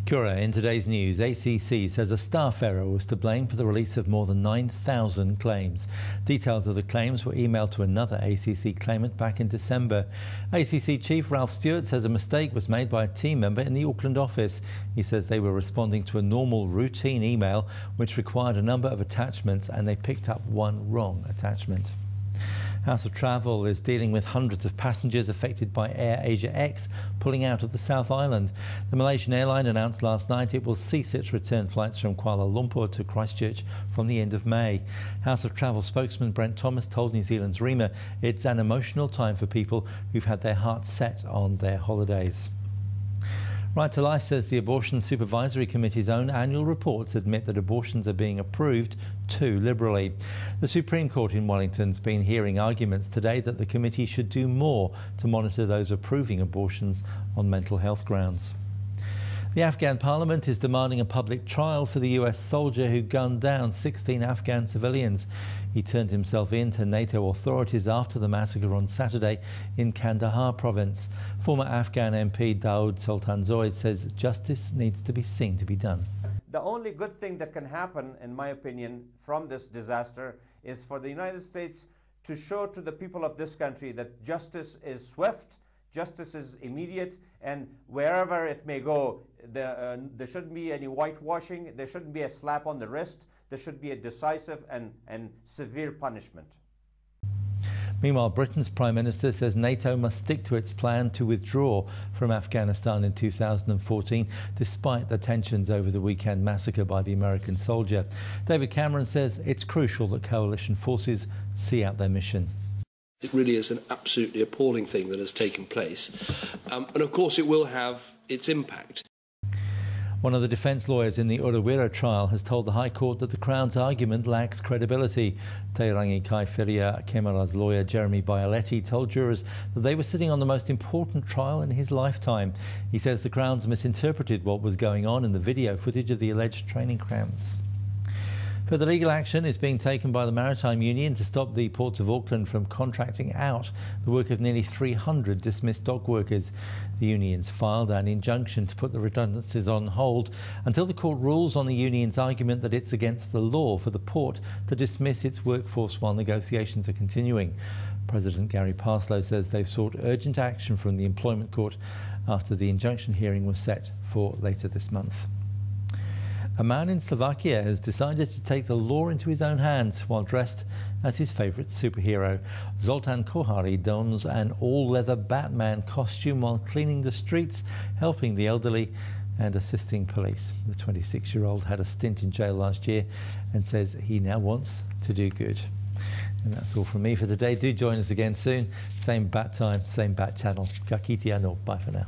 Kia ora. In today's news, ACC says a staff error was to blame for the release of more than 9,000 claims. Details of the claims were emailed to another ACC claimant back in December. ACC Chief Ralph Stewart says a mistake was made by a team member in the Auckland office. He says they were responding to a normal routine email which required a number of attachments and they picked up one wrong attachment. House of Travel is dealing with hundreds of passengers affected by Air Asia X pulling out of the South Island. The Malaysian airline announced last night it will cease its return flights from Kuala Lumpur to Christchurch from the end of May. House of Travel spokesman Brent Thomas told New Zealand's Rima it's an emotional time for people who've had their hearts set on their holidays. Right to Life says the Abortion Supervisory Committee's own annual reports admit that abortions are being approved too liberally. The Supreme Court in Wellington's been hearing arguments today that the committee should do more to monitor those approving abortions on mental health grounds. The Afghan parliament is demanding a public trial for the US soldier who gunned down 16 Afghan civilians. He turned himself in to NATO authorities after the massacre on Saturday in Kandahar province. Former Afghan MP Dawood Sultanzoid says justice needs to be seen to be done. The only good thing that can happen, in my opinion, from this disaster is for the United States to show to the people of this country that justice is swift, justice is immediate, and wherever it may go, there shouldn't be any whitewashing, there shouldn't be a slap on the wrist, there should be a decisive and severe punishment. Meanwhile, Britain's Prime Minister says NATO must stick to its plan to withdraw from Afghanistan in 2014, despite the tensions over the weekend massacre by the American soldier. David Cameron says it's crucial that coalition forces see out their mission. It really is an absolutely appalling thing that has taken place. And of course it will have its impact. One of the defence lawyers in the Urewera trial has told the High Court that the Crown's argument lacks credibility. Te Rangi Kaiwhiria Kemara's lawyer Jeremy Bioletti told jurors that they were sitting on the most important trial in his lifetime. He says the Crown's misinterpreted what was going on in the video footage of the alleged training camps. Further legal action is being taken by the Maritime Union to stop the ports of Auckland from contracting out the work of nearly 300 dismissed dock workers. The unions filed an injunction to put the redundancies on hold until the court rules on the union's argument that it's against the law for the port to dismiss its workforce while negotiations are continuing. President Gary Parslow says they've sought urgent action from the Employment Court after the injunction hearing was set for later this month. A man in Slovakia has decided to take the law into his own hands while dressed as his favourite superhero. Zoltan Kohari dons an all-leather Batman costume while cleaning the streets, helping the elderly and assisting police. The 26-year-old had a stint in jail last year and says he now wants to do good. And that's all from me for today. Do join us again soon. Same bat time, same bat channel. Ka kite anō. Bye for now.